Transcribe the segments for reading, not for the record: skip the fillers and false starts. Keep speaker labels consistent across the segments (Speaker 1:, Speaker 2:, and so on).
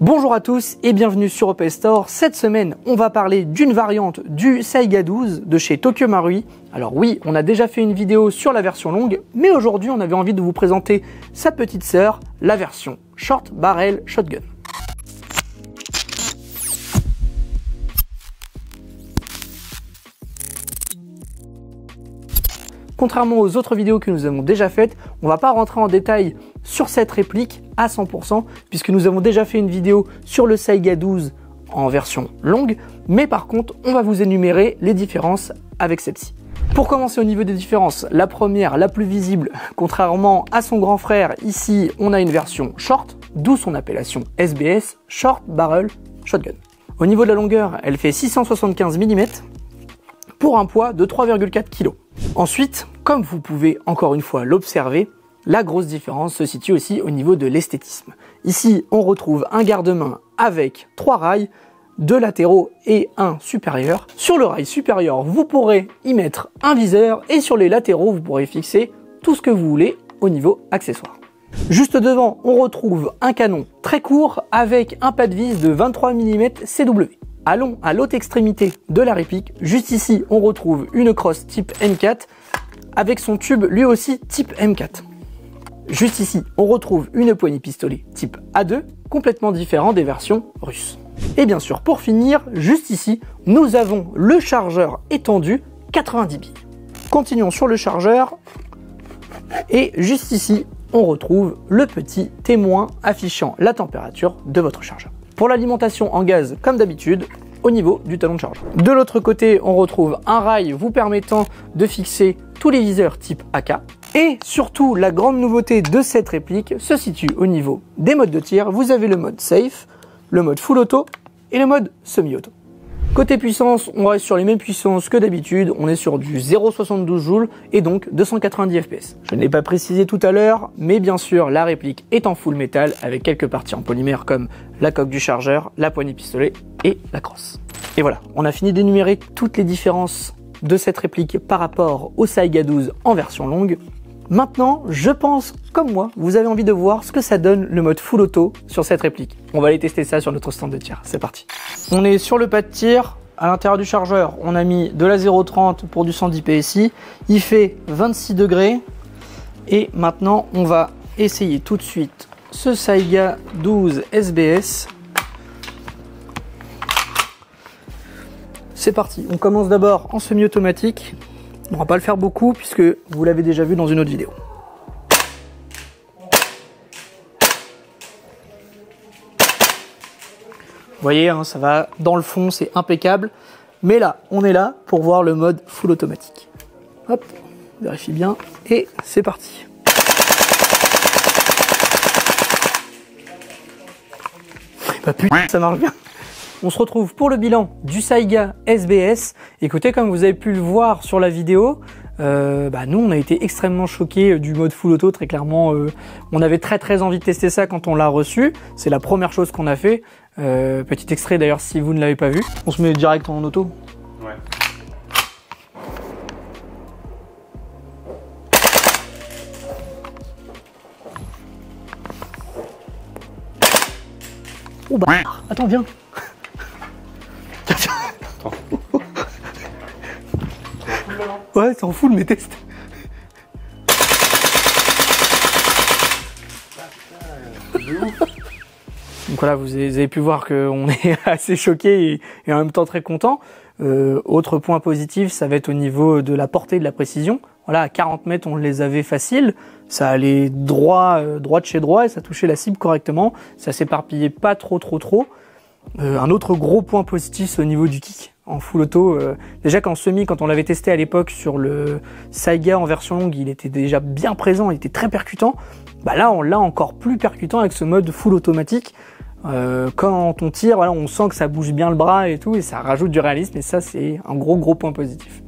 Speaker 1: Bonjour à tous et bienvenue sur OP Store. Cette semaine, on va parler d'une variante du Saiga 12 de chez Tokyo Marui. Alors oui, on a déjà fait une vidéo sur la version longue, mais aujourd'hui on avait envie de vous présenter sa petite sœur, la version Short Barrel Shotgun. Contrairement aux autres vidéos que nous avons déjà faites, on ne va pas rentrer en détail sur cette réplique à 100% puisque nous avons déjà fait une vidéo sur le Saiga 12 en version longue, mais par contre on va vous énumérer les différences avec celle-ci. Pour commencer au niveau des différences, la première, la plus visible, contrairement à son grand frère, ici on a une version short, d'où son appellation SBS, Short Barrel Shotgun. Au niveau de la longueur, elle fait 675 mm pour un poids de 3,4 kg. Ensuite, comme vous pouvez encore une fois l'observer, la grosse différence se situe aussi au niveau de l'esthétisme. Ici, on retrouve un garde-main avec 3 rails, 2 latéraux et un supérieur. Sur le rail supérieur, vous pourrez y mettre un viseur et sur les latéraux, vous pourrez fixer tout ce que vous voulez au niveau accessoire. Juste devant, on retrouve un canon très court avec un pas de vis de 23 mm CW. Allons à l'autre extrémité de la réplique. Juste ici, on retrouve une crosse type M4 avec son tube lui aussi type M4. Juste ici, on retrouve une poignée pistolet type A2, complètement différent des versions russes. Et bien sûr, pour finir, juste ici, nous avons le chargeur étendu 90 billes. Continuons sur le chargeur. Et juste ici, on retrouve le petit témoin affichant la température de votre chargeur. Pour l'alimentation en gaz, comme d'habitude, au niveau du talon de charge. De l'autre côté, on retrouve un rail vous permettant de fixer tous les viseurs type AK. Et surtout, la grande nouveauté de cette réplique se situe au niveau des modes de tir. Vous avez le mode safe, le mode full auto et le mode semi-auto. Côté puissance, on reste sur les mêmes puissances que d'habitude. On est sur du 0,72 joules et donc 290 fps. Je ne l'ai pas précisé tout à l'heure, mais bien sûr, la réplique est en full métal avec quelques parties en polymère comme la coque du chargeur, la poignée pistolet et la crosse. Et voilà, on a fini d'énumérer toutes les différences de cette réplique par rapport au Saiga 12 en version longue. Maintenant, je pense, comme moi, vous avez envie de voir ce que ça donne le mode full auto sur cette réplique. On va aller tester ça sur notre stand de tir. C'est parti. On est sur le pas de tir. À l'intérieur du chargeur, on a mis de la 0,30 pour du 110 PSI. Il fait 26 degrés. Et maintenant, on va essayer tout de suite ce Saiga 12 SBS. C'est parti. On commence d'abord en semi-automatique. On va pas le faire beaucoup puisque vous l'avez déjà vu dans une autre vidéo. Vous voyez, hein, ça va dans le fond, c'est impeccable. Mais là, on est là pour voir le mode full automatique. Hop, vérifie bien et c'est parti. Bah putain, ça marche bien. On se retrouve pour le bilan du Saiga SBS. Écoutez, comme vous avez pu le voir sur la vidéo, nous on a été extrêmement choqués du mode full auto, très clairement. On avait très envie de tester ça quand on l'a reçu. C'est la première chose qu'on a fait. Petit extrait d'ailleurs si vous ne l'avez pas vu. On se met direct en auto. Ouais. Oh bah, attends, viens. Ouais, c'est en full, mais teste. Donc voilà, vous avez pu voir qu'on est assez choqué et en même temps très content. Autre point positif, ça va être au niveau de la portée de la précision. Voilà, à 40 mètres, on les avait faciles. Ça allait droit de chez droit et ça touchait la cible correctement. Ça s'éparpillait pas trop. Un autre gros point positif, c'est au niveau du kick en full auto. Déjà qu'en semi, quand on l'avait testé à l'époque sur le Saiga en version longue, il était déjà bien présent, il était très percutant. Bah là, on l'a encore plus percutant avec ce mode full automatique. Quand on tire, voilà, on sent que ça bouge bien le bras et tout, et ça rajoute du réalisme, et ça, c'est un gros point positif.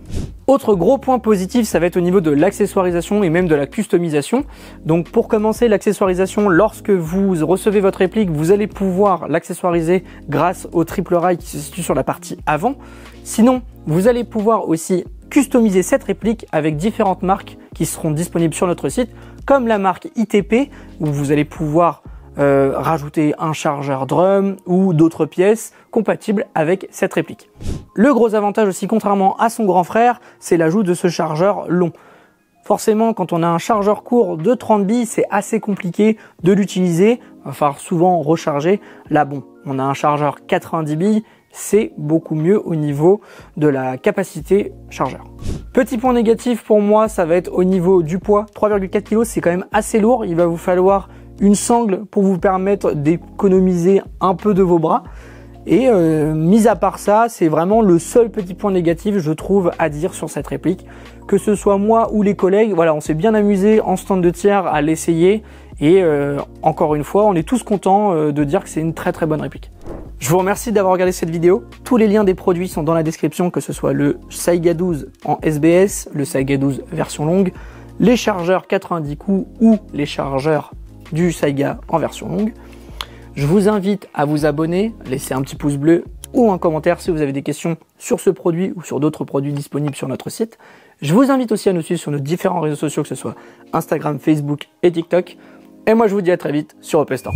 Speaker 1: Autre gros point positif, ça va être au niveau de l'accessoirisation et même de la customisation. Donc pour commencer, l'accessoirisation, lorsque vous recevez votre réplique, vous allez pouvoir l'accessoiriser grâce au triple rail qui se situe sur la partie avant. Sinon, vous allez pouvoir aussi customiser cette réplique avec différentes marques qui seront disponibles sur notre site, comme la marque ITP, où vous allez pouvoir rajouter un chargeur drum ou d'autres pièces compatibles avec cette réplique. Le gros avantage aussi, contrairement à son grand frère, c'est l'ajout de ce chargeur long. Forcément, quand on a un chargeur court de 30 billes, c'est assez compliqué de l'utiliser. Il va falloir souvent recharger. Là, bon, on a un chargeur 90 billes, c'est beaucoup mieux au niveau de la capacité chargeur. Petit point négatif pour moi, ça va être au niveau du poids. 3,4 kg, c'est quand même assez lourd. Il va vous falloir une sangle pour vous permettre d'économiser un peu de vos bras. Et mis à part ça, c'est vraiment le seul petit point négatif, je trouve, à dire sur cette réplique. Que ce soit moi ou les collègues, voilà, on s'est bien amusé en stand de tir à l'essayer. Et encore une fois, on est tous contents de dire que c'est une très très bonne réplique. Je vous remercie d'avoir regardé cette vidéo. Tous les liens des produits sont dans la description, que ce soit le Saiga 12 en SBS, le Saiga 12 version longue, les chargeurs 90 coups ou les chargeurs du Saiga en version longue. Je vous invite à vous abonner, laisser un petit pouce bleu ou un commentaire si vous avez des questions sur ce produit ou sur d'autres produits disponibles sur notre site. Je vous invite aussi à nous suivre sur nos différents réseaux sociaux, que ce soit Instagram, Facebook et TikTok. Et moi, je vous dis à très vite sur Open Store.